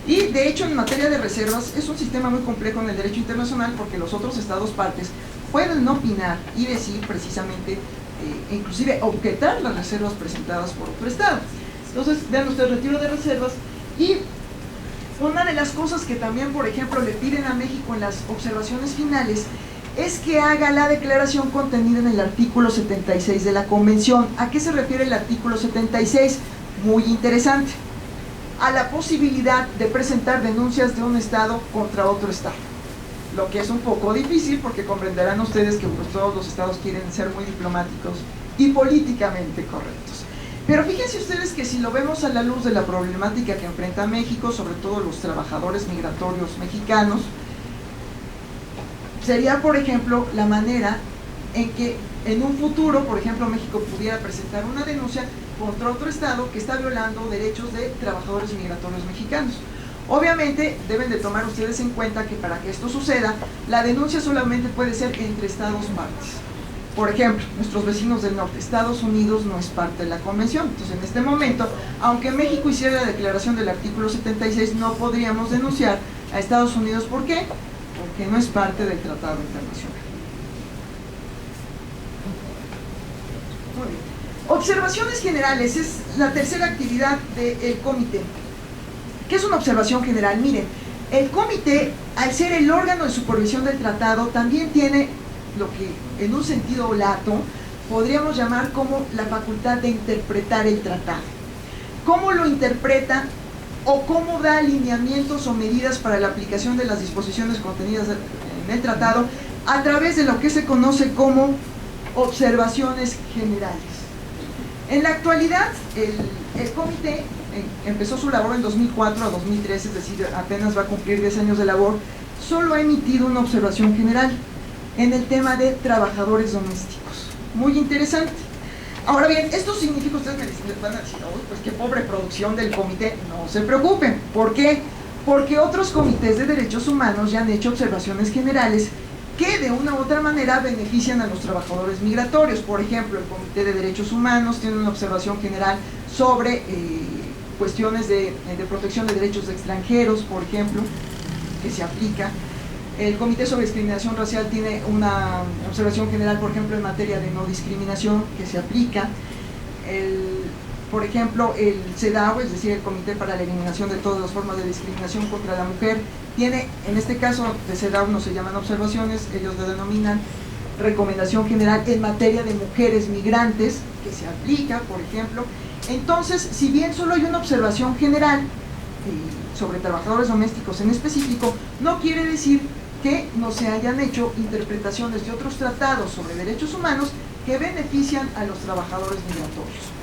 Y de hecho en materia de reservas es un sistema muy complejo en el derecho internacional, porque los otros estados partes pueden no opinar y decir precisamente, inclusive objetar las reservas presentadas por otro estado. Entonces, vean ustedes, retiro de reservas. Y una de las cosas que también, por ejemplo, le piden a México en las observaciones finales es que haga la declaración contenida en el artículo 76 de la Convención. ¿A qué se refiere el artículo 76? Muy interesante. A la posibilidad de presentar denuncias de un Estado contra otro Estado. Lo que es un poco difícil porque comprenderán ustedes que pues, todos los Estados quieren ser muy diplomáticos y políticamente correctos. Pero fíjense ustedes que si lo vemos a la luz de la problemática que enfrenta México, sobre todo los trabajadores migratorios mexicanos, sería, por ejemplo, la manera en que en un futuro, por ejemplo, México pudiera presentar una denuncia contra otro Estado que está violando derechos de trabajadores migratorios mexicanos. Obviamente, deben de tomar ustedes en cuenta que para que esto suceda, la denuncia solamente puede ser entre Estados partes. Por ejemplo, nuestros vecinos del norte, Estados Unidos no es parte de la convención. Entonces, en este momento, aunque México hiciera la declaración del artículo 76, no podríamos denunciar a Estados Unidos. ¿Por qué? Porque no es parte del tratado internacional. Muy bien. Observaciones generales es la tercera actividad del comité. ¿Qué es una observación general? Miren, el comité, al ser el órgano de supervisión del tratado, también tiene lo que en un sentido lato podríamos llamar como la facultad de interpretar el tratado. ¿Cómo lo interpreta o cómo da alineamientos o medidas para la aplicación de las disposiciones contenidas en el tratado? A través de lo que se conoce como observaciones generales. En la actualidad, el comité empezó su labor en 2004 a 2013, es decir, apenas va a cumplir 10 años de labor. Solo ha emitido una observación general en el tema de trabajadores domésticos. Muy interesante. Ahora bien, esto significa, ustedes me van a decir, oh, pues qué pobre producción del comité. No se preocupen. ¿Por qué? Porque otros comités de derechos humanos ya han hecho observaciones generales que de una u otra manera benefician a los trabajadores migratorios. Por ejemplo, el Comité de Derechos Humanos tiene una observación general sobre cuestiones de protección de derechos de extranjeros, por ejemplo, que se aplica. El Comité sobre Discriminación Racial tiene una observación general, por ejemplo, en materia de no discriminación, que se aplica. Por ejemplo, el CEDAW, es decir, el Comité para la Eliminación de todas las formas de discriminación contra la mujer, tiene, en este caso de CEDAW no se llaman observaciones, ellos lo denominan recomendación general en materia de mujeres migrantes, que se aplica, por ejemplo. Entonces, si bien solo hay una observación general sobre trabajadores domésticos en específico, no quiere decir que no se hayan hecho interpretaciones de otros tratados sobre derechos humanos que benefician a los trabajadores migratorios.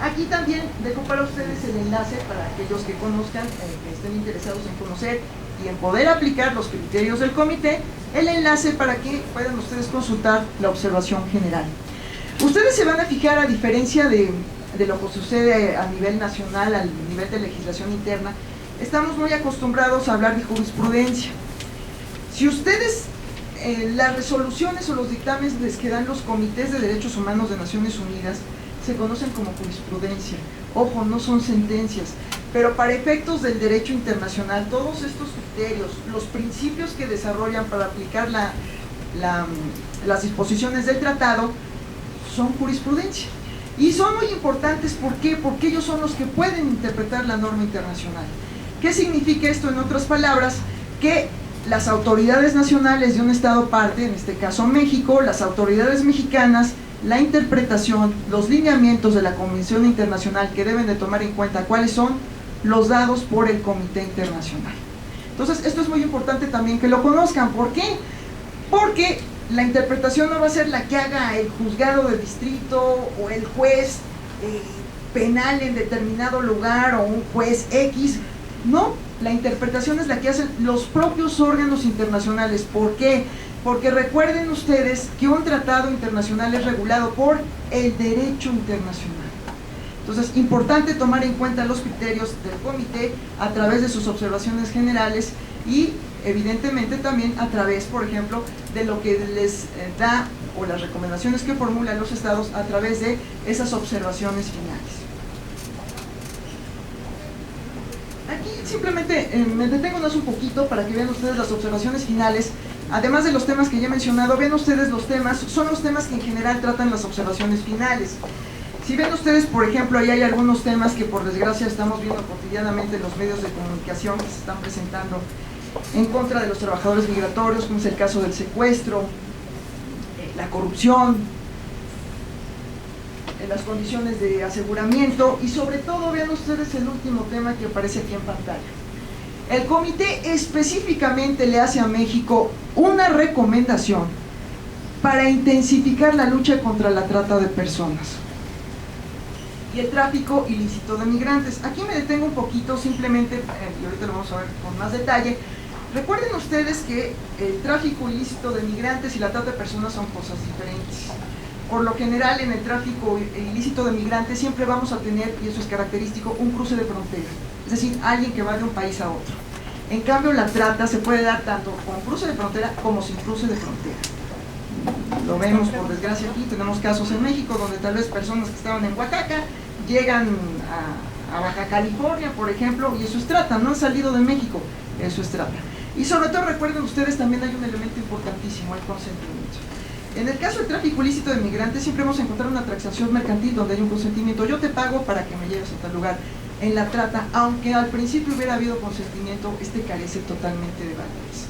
Aquí también dejo para ustedes el enlace para aquellos que conozcan, que estén interesados en conocer y en poder aplicar los criterios del comité, el enlace para que puedan ustedes consultar la observación general. Ustedes se van a fijar, a diferencia de lo que sucede a nivel nacional, al nivel de legislación interna, estamos muy acostumbrados a hablar de jurisprudencia. Si ustedes, las resoluciones o los dictámenes que dan los comités de derechos humanos de Naciones Unidas se conocen como jurisprudencia. Ojo, no son sentencias, pero para efectos del derecho internacional, todos estos criterios, los principios que desarrollan para aplicar las disposiciones del tratado, son jurisprudencia. Y son muy importantes, ¿por qué? Porque ellos son los que pueden interpretar la norma internacional. ¿Qué significa esto? En otras palabras, que las autoridades nacionales de un Estado parte, en este caso México, las autoridades mexicanas, la interpretación, los lineamientos de la Convención Internacional que deben de tomar en cuenta cuáles son los dados por el Comité Internacional. Entonces, esto es muy importante también que lo conozcan. ¿Por qué? Porque la interpretación no va a ser la que haga el juzgado de distrito o el juez penal en determinado lugar o un juez X. No, la interpretación es la que hacen los propios órganos internacionales. ¿Por qué? Porque recuerden ustedes que un tratado internacional es regulado por el derecho internacional. Entonces, importante tomar en cuenta los criterios del comité a través de sus observaciones generales y evidentemente también a través, por ejemplo, de lo que les da o las recomendaciones que formulan los estados a través de esas observaciones finales. Aquí simplemente me detengo un poquito para que vean ustedes las observaciones finales. Además de los temas que ya he mencionado, vean ustedes los temas, son los temas que en general tratan las observaciones finales. Si ven ustedes, por ejemplo, ahí hay algunos temas que por desgracia estamos viendo cotidianamente en los medios de comunicación que se están presentando en contra de los trabajadores migratorios, como es el caso del secuestro, la corrupción, las condiciones de aseguramiento y sobre todo, vean ustedes el último tema que aparece aquí en pantalla. El comité específicamente le hace a México una recomendación para intensificar la lucha contra la trata de personas y el tráfico ilícito de migrantes. Aquí me detengo un poquito, simplemente, y ahorita lo vamos a ver con más detalle. Recuerden ustedes que el tráfico ilícito de migrantes y la trata de personas son cosas diferentes. Por lo general, en el tráfico ilícito de migrantes siempre vamos a tener, y eso es característico, un cruce de frontera, es decir, alguien que va de un país a otro. En cambio, la trata se puede dar tanto con cruce de frontera como sin cruce de frontera. Lo vemos, por desgracia, aquí tenemos casos en México donde tal vez personas que estaban en Oaxaca llegan a Baja California, por ejemplo, y eso es trata, no han salido de México, eso es trata. Y sobre todo, recuerden ustedes, también hay un elemento importantísimo, el consentimiento. En el caso del tráfico ilícito de migrantes siempre vamos a encontrar una transacción mercantil donde hay un consentimiento, yo te pago para que me lleves a tal lugar. En la trata, aunque al principio hubiera habido consentimiento, carece totalmente de validez.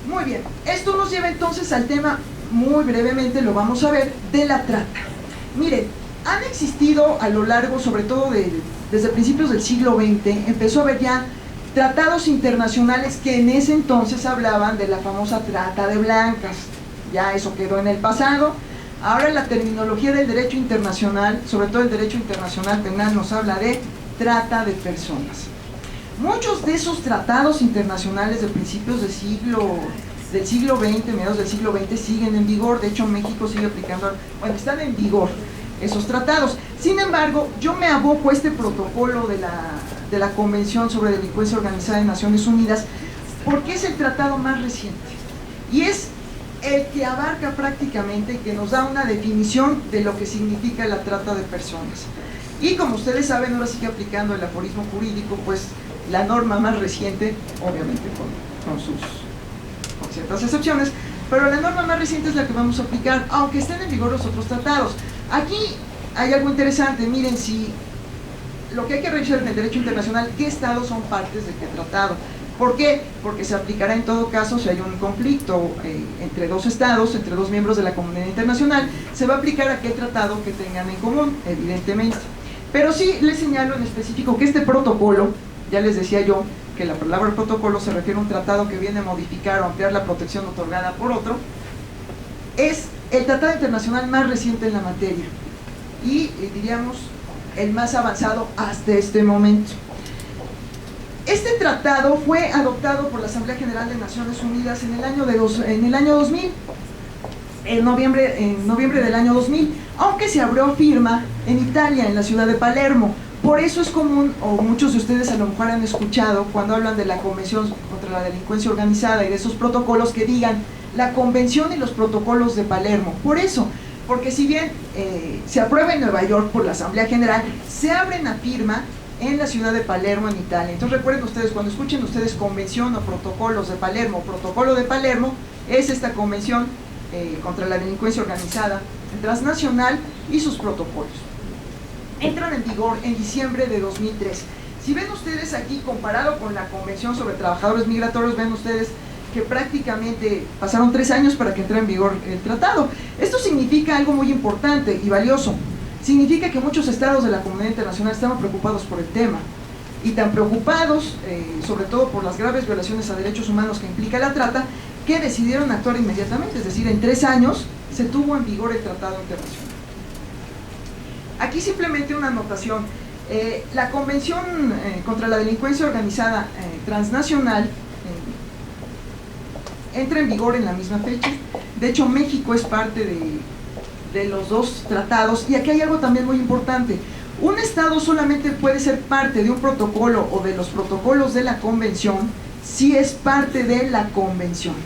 Muy bien, esto nos lleva entonces al tema, muy brevemente lo vamos a ver, de la trata. Miren, han existido a lo largo, sobre todo desde principios del siglo XX, empezó a haber ya tratados internacionales que en ese entonces hablaban de la famosa trata de blancas. Ya eso quedó en el pasado. Ahora la terminología del derecho internacional, sobre todo el derecho internacional penal, nos habla de trata de personas. Muchos de esos tratados internacionales de principios del siglo XX, mediados del siglo XX, siguen en vigor. De hecho, México sigue aplicando, bueno, están en vigor esos tratados. Sin embargo, yo me aboco a este protocolo de la Convención sobre Delincuencia Organizada de Naciones Unidas porque es el tratado más reciente y es el que abarca prácticamente, que nos da una definición de lo que significa la trata de personas. Y como ustedes saben, ahora sigue aplicando el aforismo jurídico, pues la norma más reciente, obviamente con ciertas excepciones, pero la norma más reciente es la que vamos a aplicar, aunque estén en vigor los otros tratados. Aquí hay algo interesante, miren, si lo que hay que revisar en el derecho internacional, qué estados son partes de qué tratado. ¿Por qué? Porque se aplicará en todo caso si hay un conflicto entre dos estados, entre dos miembros de la comunidad internacional, se va a aplicar aquel tratado que tengan en común, evidentemente. Pero sí les señalo en específico que este protocolo, ya les decía yo que la palabra protocolo se refiere a un tratado que viene a modificar o ampliar la protección otorgada por otro, es el tratado internacional más reciente en la materia y diríamos el más avanzado hasta este momento. Este tratado fue adoptado por la Asamblea General de Naciones Unidas en el año 2000, en noviembre del año 2000, aunque se abrió firma en Italia, en la ciudad de Palermo. Por eso es común, o muchos de ustedes a lo mejor han escuchado cuando hablan de la Convención contra la Delincuencia Organizada y de esos protocolos, que digan la Convención y los protocolos de Palermo. Por eso, porque si bien se aprueba en Nueva York por la Asamblea General, se abren a firma en la ciudad de Palermo, en Italia. Entonces recuerden ustedes, cuando escuchen ustedes Convención o Protocolos de Palermo, Protocolo de Palermo, es esta Convención contra la Delincuencia Organizada transnacional y sus protocolos. Entran en vigor en diciembre de 2003. Si ven ustedes aquí, comparado con la Convención sobre Trabajadores Migratorios, ven ustedes que prácticamente pasaron 3 años para que entrara en vigor el tratado. Esto significa algo muy importante y valioso. Significa que muchos estados de la comunidad internacional estaban preocupados por el tema, y tan preocupados, sobre todo por las graves violaciones a derechos humanos que implica la trata, que decidieron actuar inmediatamente, es decir, en 3 años se tuvo en vigor el tratado internacional. Aquí simplemente una anotación, la Convención contra la Delincuencia Organizada transnacional entra en vigor en la misma fecha. De hecho, México es parte de los dos tratados, y aquí hay algo también muy importante. Un estado solamente puede ser parte de un protocolo o de los protocolos de la convención si es parte de la convención.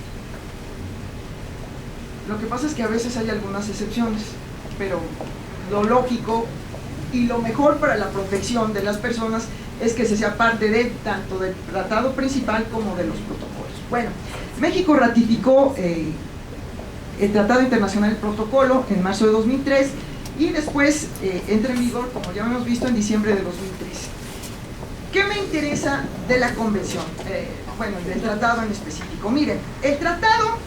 Lo que pasa es que a veces hay algunas excepciones, pero lo lógico y lo mejor para la protección de las personas es que se sea parte de tanto del tratado principal como de los protocolos. Bueno, México ratificó el Tratado Internacional del Protocolo en marzo de 2003, y después entra en vigor, como ya hemos visto, en diciembre de 2013. ¿Qué me interesa de la convención? Bueno, del tratado en específico. Miren, el tratado,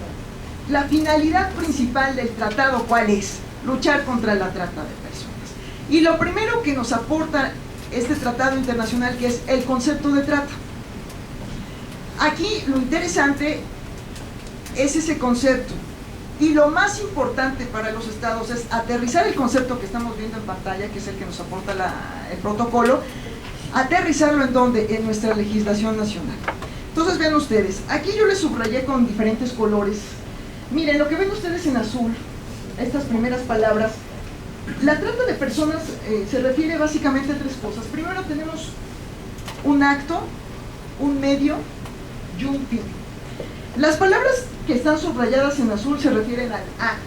la finalidad principal del tratado, ¿cuál es? Luchar contra la trata de personas. Y lo primero que nos aporta este tratado internacional, que es el concepto de trata. Aquí lo interesante es ese concepto. Y lo más importante para los estados es aterrizar el concepto que estamos viendo en pantalla, que es el que nos aporta el protocolo, aterrizarlo en ¿dónde? En nuestra legislación nacional. Entonces vean ustedes, aquí yo les subrayé con diferentes colores. Miren, lo que ven ustedes en azul, estas primeras palabras, la trata de personas se refiere básicamente a tres cosas. Primero tenemos un acto, un medio y un fin. Las palabras que están subrayadas en azul se refieren al acto.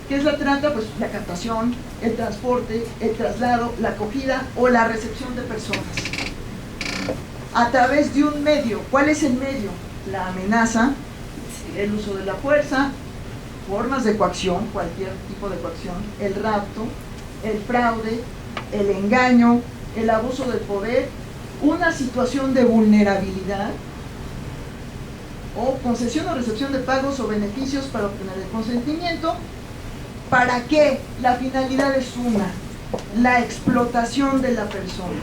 ¿Qué es la trata? Pues la captación, el transporte, el traslado, la acogida o la recepción de personas a través de un medio. ¿Cuál es el medio? La amenaza, el uso de la fuerza, formas de coacción, cualquier tipo de coacción, el rapto, el fraude, el engaño, el abuso del poder, una situación de vulnerabilidad, o concesión o recepción de pagos o beneficios para obtener el consentimiento. ¿Para qué? La finalidad es una, la explotación de la persona.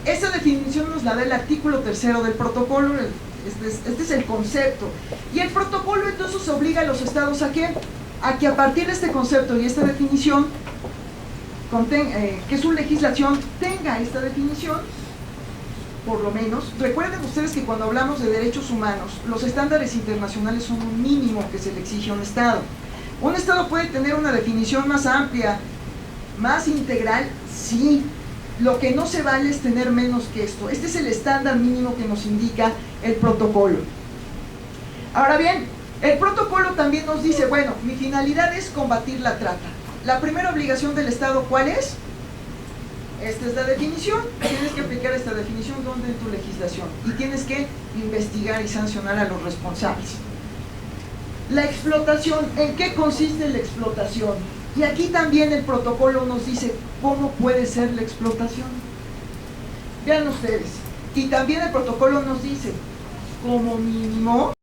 Esa definición nos la da el artículo 3 del protocolo. Este es el concepto. Y el protocolo entonces obliga a los estados ¿a qué? A que a partir de este concepto y esta definición, que su legislación tenga esta definición. Por lo menos, recuerden ustedes que cuando hablamos de derechos humanos, los estándares internacionales son un mínimo que se le exige a un Estado. ¿Un Estado puede tener una definición más amplia, más integral? Sí. Lo que no se vale es tener menos que esto. Este es el estándar mínimo que nos indica el protocolo. Ahora bien, el protocolo también nos dice, bueno, mi finalidad es combatir la trata. La primera obligación del Estado, ¿cuál es? Esta es la definición, tienes que aplicar esta definición donde en tu legislación y tienes que investigar y sancionar a los responsables. La explotación, ¿en qué consiste la explotación? Y aquí también el protocolo nos dice cómo puede ser la explotación. Vean ustedes, y también el protocolo nos dice, como mínimo,